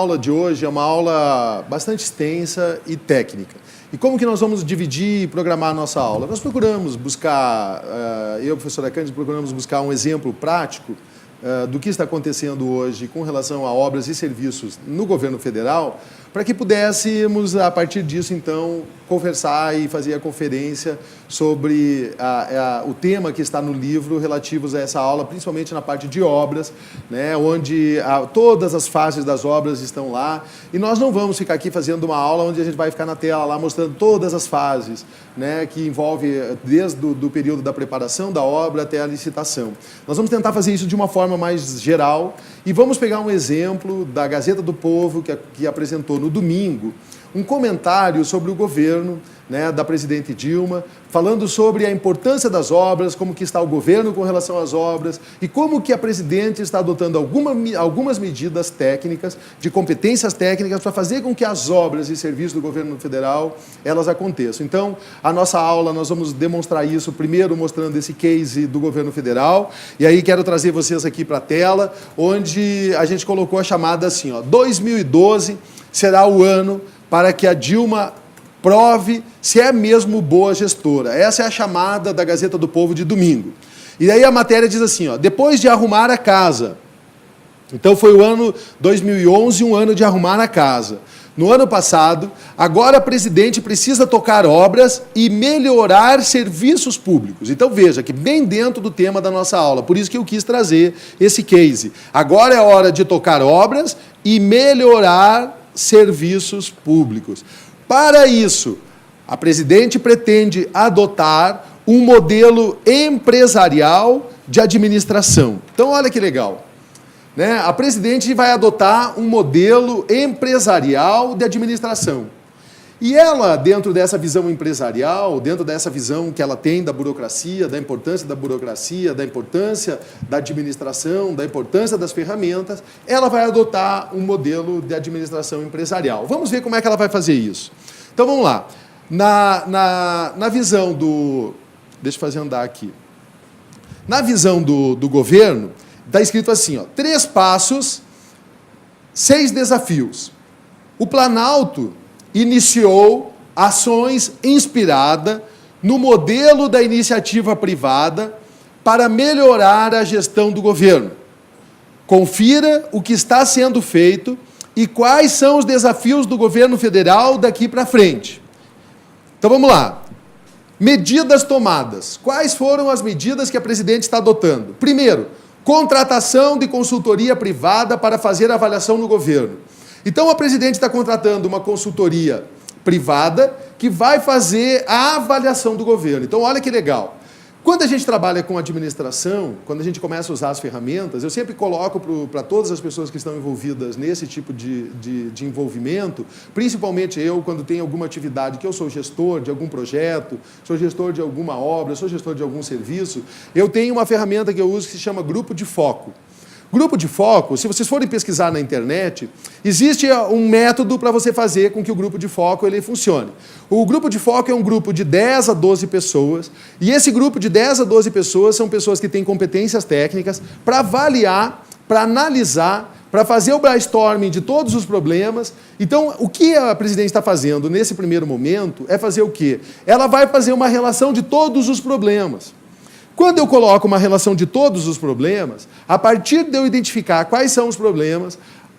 A aula de hoje é uma aula bastante extensa e técnica. E como que nós vamos dividir e programar a nossa aula? Nós procuramos buscar, eu e a professora Cândido procuramos buscar um exemplo prático do que está acontecendo hoje com relação a obras e serviços no governo federal, para que pudéssemos, a partir disso, então, conversar e fazer a conferência sobre o tema que está no livro relativos a essa aula, principalmente na parte de obras, né, onde todas as fases das obras estão lá. E nós não vamos ficar aqui fazendo uma aula onde a gente vai ficar na tela lá mostrando todas as fases, né, que envolve desde do período da preparação da obra até a licitação. Nós vamos tentar fazer isso de uma forma mais geral e vamos pegar um exemplo da Gazeta do Povo, que apresentou no domingo um comentário sobre o governo, né, da presidente Dilma, falando sobre a importância das obras, como que está o governo com relação às obras e como que a presidente está adotando algumas medidas técnicas, de competências técnicas, para fazer com que as obras e serviços do governo federal, elas aconteçam. Então, a nossa aula, nós vamos demonstrar isso, primeiro mostrando esse case do governo federal, e aí quero trazer vocês aqui para a tela, onde a gente colocou a chamada assim, ó, 2012 será o ano para que a Dilma prove se é mesmo boa gestora. Essa é a chamada da Gazeta do Povo de domingo. E aí a matéria diz assim, ó, depois de arrumar a casa. Então foi o ano 2011, um ano de arrumar a casa. No ano passado, agora a presidente precisa tocar obras e melhorar serviços públicos. Então veja que bem dentro do tema da nossa aula, por isso que eu quis trazer esse case. Agora é hora de tocar obras e melhorar serviços públicos. Para isso, a presidente pretende adotar um modelo empresarial de administração. Então, olha que legal, né? A presidente vai adotar um modelo empresarial de administração. E ela, dentro dessa visão empresarial, dentro dessa visão que ela tem da burocracia, da importância da administração, da importância das ferramentas, ela vai adotar um modelo de administração empresarial. Vamos ver como é que ela vai fazer isso. Então, vamos lá. Na visão do... Deixa eu fazer andar aqui. Na visão do governo, está escrito assim, ó, 3 passos, 6 desafios. O Planalto iniciou ações inspiradas no modelo da iniciativa privada para melhorar a gestão do governo. Confira o que está sendo feito e quais são os desafios do governo federal daqui para frente. Então vamos lá. Medidas tomadas. Quais foram as medidas que a presidente está adotando? Primeiro, contratação de consultoria privada para fazer avaliação no governo. Então, a presidente está contratando uma consultoria privada que vai fazer a avaliação do governo. Então, olha que legal. Quando a gente trabalha com administração, quando a gente começa a usar as ferramentas, eu sempre coloco para todas as pessoas que estão envolvidas nesse tipo de envolvimento, principalmente eu, quando tenho alguma atividade, que eu sou gestor de algum projeto, sou gestor de alguma obra, sou gestor de algum serviço, eu tenho uma ferramenta que eu uso que se chama grupo de foco. Grupo de foco, se vocês forem pesquisar na internet, existe um método para você fazer com que o grupo de foco ele funcione. O grupo de foco é um grupo de 10 a 12 pessoas, e esse grupo de 10 a 12 pessoas são pessoas que têm competências técnicas para avaliar, para analisar, para fazer o brainstorming de todos os problemas. Então, o que a presidente está fazendo nesse primeiro momento é fazer o quê? Ela vai fazer uma relação de todos os problemas. Quando eu coloco uma relação de todos os problemas, a partir de eu identificar quais são os problemas,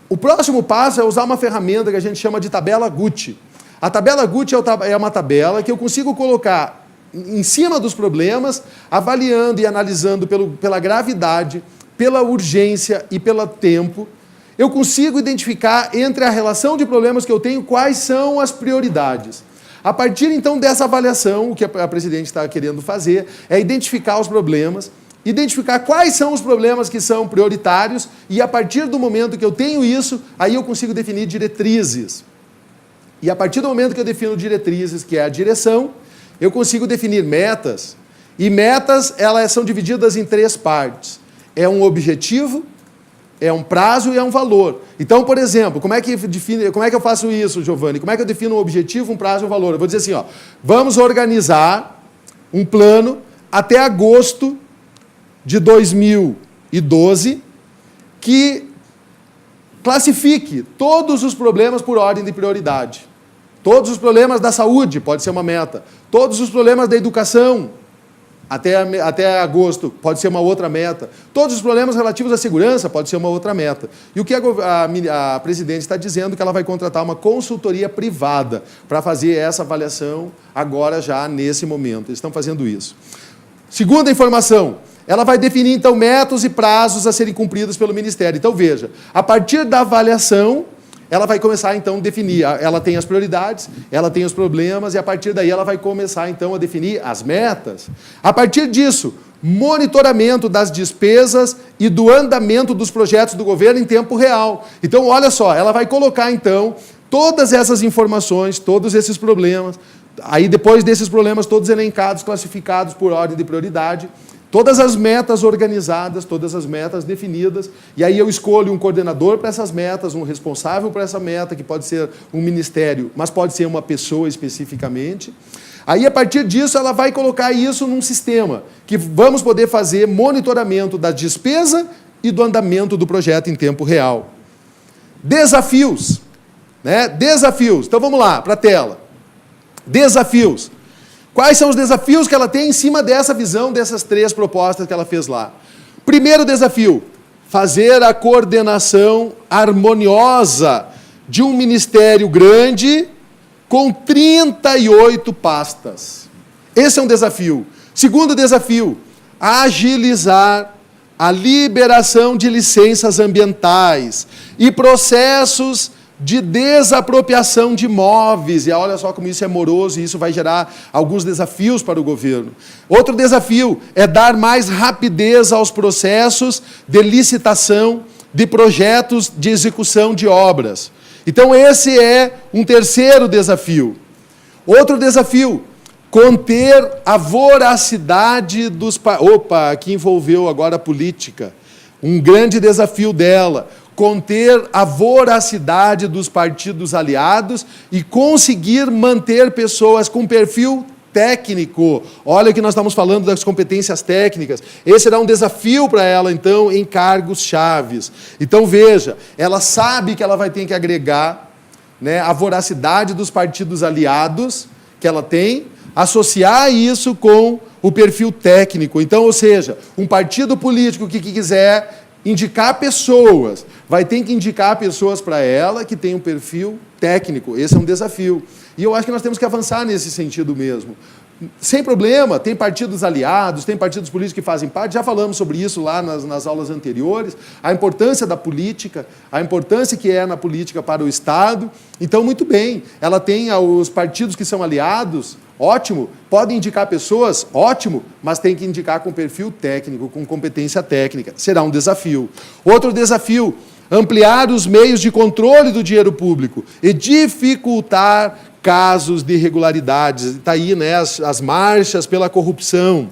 o próximo passo é usar uma ferramenta que a gente chama de tabela Gucci. A tabela Gucci é uma tabela que eu consigo colocar em cima dos problemas, avaliando e analisando pela gravidade, pela urgência e pelo tempo. Eu consigo identificar entre a relação de problemas que eu tenho quais são as prioridades. A partir, então, dessa avaliação, o que a presidente está querendo fazer é identificar os problemas, identificar quais são os problemas que são prioritários e, a partir do momento que eu tenho isso, aí eu consigo definir diretrizes. E, a partir do momento que eu defino diretrizes, que é a direção, eu consigo definir metas. E metas, elas são divididas em 3 partes. É um objetivo, é um prazo e é um valor. Então, por exemplo, como é que eu faço isso, Giovanni? Como é que eu defino um objetivo, um prazo e um valor? Eu vou dizer assim, ó, vamos organizar um plano até agosto de 2012 que Classifique todos os problemas por ordem de prioridade. Todos os problemas da saúde, pode ser uma meta. Todos os problemas da educação, até agosto, pode ser uma outra meta. Todos os problemas relativos à segurança, pode ser uma outra meta. E o que a presidente está dizendo? Que ela vai contratar uma consultoria privada para fazer essa avaliação agora, já nesse momento. Eles estão fazendo isso. Segunda informação, ela vai definir, então, métodos e prazos a serem cumpridos pelo Ministério. Então, veja, a partir da avaliação, ela vai começar, então, a definir. Ela tem as prioridades, ela tem os problemas, e a partir daí ela vai começar, então, a definir as metas. A partir disso, monitoramento das despesas e do andamento dos projetos do governo em tempo real. Então, olha só, ela vai colocar, então, todas essas informações, todos esses problemas, aí depois desses problemas todos elencados, classificados por ordem de prioridade, todas as metas organizadas, todas as metas definidas, e aí eu escolho um coordenador para essas metas, um responsável para essa meta, que pode ser um ministério, mas pode ser uma pessoa especificamente. Aí, a partir disso, ela vai colocar isso num sistema, que vamos poder fazer monitoramento da despesa e do andamento do projeto em tempo real. Desafios, né? Desafios. Então, vamos lá, para a tela. Desafios. Quais são os desafios que ela tem em cima dessa visão, dessas 3 propostas que ela fez lá? Primeiro desafio, fazer a coordenação harmoniosa de um ministério grande com 38 pastas. Esse é um desafio. Segundo desafio, agilizar a liberação de licenças ambientais e processos de desapropriação de imóveis, e olha só como isso é moroso, e isso vai gerar alguns desafios para o governo. Outro desafio é dar mais rapidez aos processos de licitação de projetos de execução de obras. Então, esse é um terceiro desafio. Outro desafio, conter a voracidade dos... Opa, aqui envolveu agora a política. Um grande desafio dela. Conter a voracidade dos partidos aliados e conseguir manter pessoas com perfil técnico. Olha que nós estamos falando das competências técnicas. Esse será um desafio para ela, então, em cargos chaves. Então, veja, ela sabe que ela vai ter que agregar, né, a voracidade dos partidos aliados que ela tem, associar isso com o perfil técnico. Então, ou seja, um partido político que quiser indicar pessoas, vai ter que indicar pessoas para ela que tem um perfil técnico. Esse é um desafio. E eu acho que nós temos que avançar nesse sentido mesmo. Sem problema, tem partidos aliados, tem partidos políticos que fazem parte, já falamos sobre isso lá nas aulas anteriores, a importância da política, a importância que é na política para o Estado. Então, muito bem, ela tem os partidos que são aliados, ótimo, podem indicar pessoas, ótimo, mas tem que indicar com perfil técnico, com competência técnica. Será um desafio. Outro desafio, ampliar os meios de controle do dinheiro público e dificultar casos de irregularidades. Está aí, né, as marchas pela corrupção.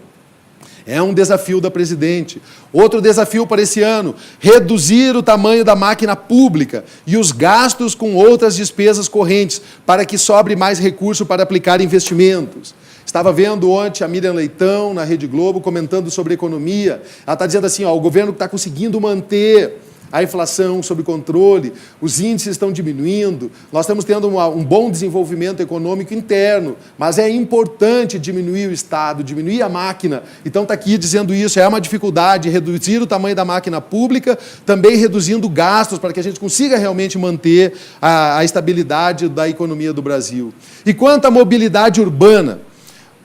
É um desafio da presidente. Outro desafio para esse ano, reduzir o tamanho da máquina pública e os gastos com outras despesas correntes, para que sobre mais recurso para aplicar investimentos. Estava vendo ontem a Miriam Leitão, na Rede Globo, comentando sobre economia. Ela está dizendo assim, ó, o governo está conseguindo manter a inflação sob controle, os índices estão diminuindo, nós estamos tendo um bom desenvolvimento econômico interno, mas é importante diminuir o Estado, diminuir a máquina. Então está aqui dizendo isso, é uma dificuldade, reduzir o tamanho da máquina pública, também reduzindo gastos para que a gente consiga realmente manter a estabilidade da economia do Brasil. E quanto à mobilidade urbana,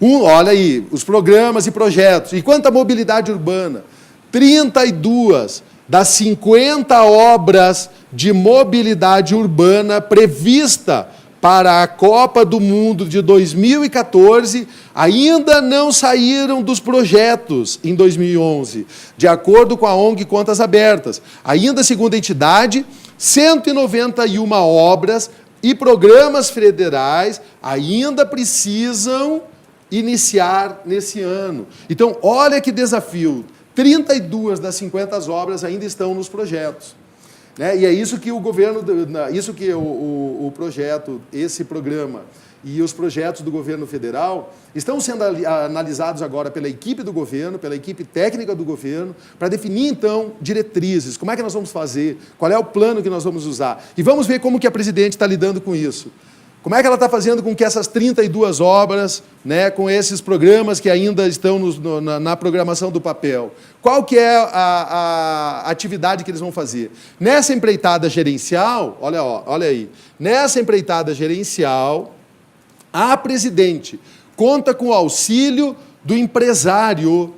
olha aí, os programas e projetos, e quanto à mobilidade urbana, 32 das 50 obras de mobilidade urbana prevista para a Copa do Mundo de 2014 ainda não saíram dos projetos em 2011, de acordo com a ONG Contas Abertas. Ainda, segundo a entidade, 191 obras e programas federais ainda precisam iniciar nesse ano. Então, olha que desafio. 32 das 50 obras ainda estão nos projetos. né? E é isso que o governo, isso que o projeto, esse programa e os projetos do governo federal estão sendo analisados agora pela equipe do governo, pela equipe técnica do governo, para definir, então, diretrizes, como é que nós vamos fazer, qual é o plano que nós vamos usar. E vamos ver como que a presidente está lidando com isso. Como é que ela está fazendo com que essas 32 obras, né, com esses programas que ainda estão na programação do papel, qual que é a atividade que eles vão fazer? Nessa empreitada gerencial, olha aí, nessa empreitada gerencial, a presidente conta com o auxílio do empresário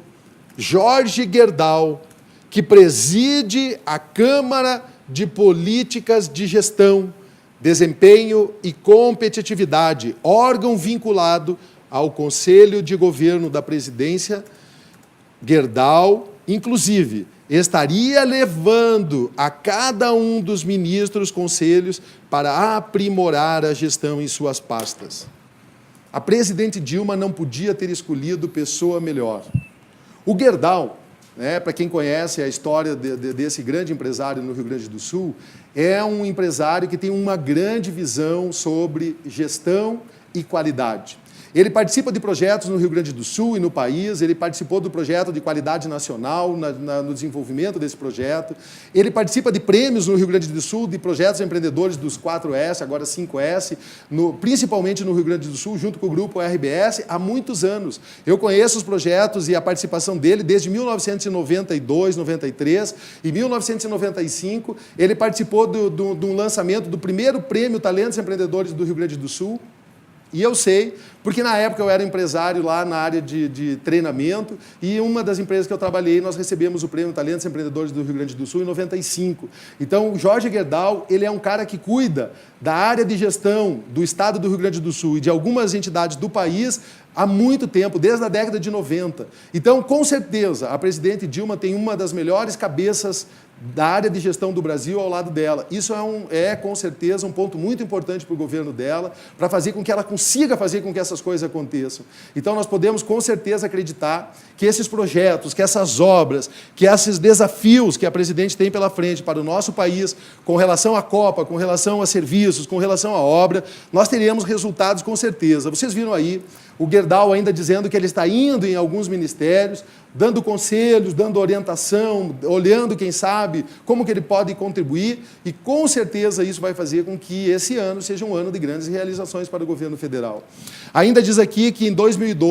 Jorge Gerdau, que preside a Câmara de Políticas de Gestão, Desempenho e Competitividade, órgão vinculado ao Conselho de Governo da Presidência. Gerdau, inclusive, estaria levando a cada um dos ministros conselhos para aprimorar a gestão em suas pastas. A presidente Dilma não podia ter escolhido pessoa melhor. O Gerdau, né, para quem conhece a história desse grande empresário no Rio Grande do Sul, é um empresário que tem uma grande visão sobre gestão e qualidade. Ele participa de projetos no Rio Grande do Sul e no país, ele participou do projeto de qualidade nacional, no desenvolvimento desse projeto, ele participa de prêmios no Rio Grande do Sul, de projetos empreendedores dos 4S, agora 5S, principalmente no Rio Grande do Sul, junto com o grupo RBS, há muitos anos. Eu conheço os projetos e a participação dele desde 1992, 93, em 1995, ele participou do lançamento do primeiro prêmio Talentos Empreendedores do Rio Grande do Sul. E eu sei, porque na época eu era empresário lá na área de treinamento, e uma das empresas que eu trabalhei, nós recebemos o Prêmio Talentos Empreendedores do Rio Grande do Sul em 95. Então, o Jorge Gerdau, ele é um cara que cuida da área de gestão do estado do Rio Grande do Sul e de algumas entidades do país há muito tempo, desde a década de 90. Então, com certeza, a presidente Dilma tem uma das melhores cabeças da área de gestão do Brasil ao lado dela. Isso com certeza, um ponto muito importante para o governo dela, para fazer com que ela consiga fazer com que essas coisas aconteçam. Então, nós podemos, com certeza, acreditar que esses projetos, que essas obras, que esses desafios que a presidente tem pela frente para o nosso país, com relação à Copa, com relação a serviços, com relação à obra, nós teremos resultados com certeza. Vocês viram aí o Gerdau ainda dizendo que ele está indo em alguns ministérios, dando conselhos, dando orientação, olhando, quem sabe, como que ele pode contribuir, e com certeza isso vai fazer com que esse ano seja um ano de grandes realizações para o governo federal. Ainda diz aqui que em 2012,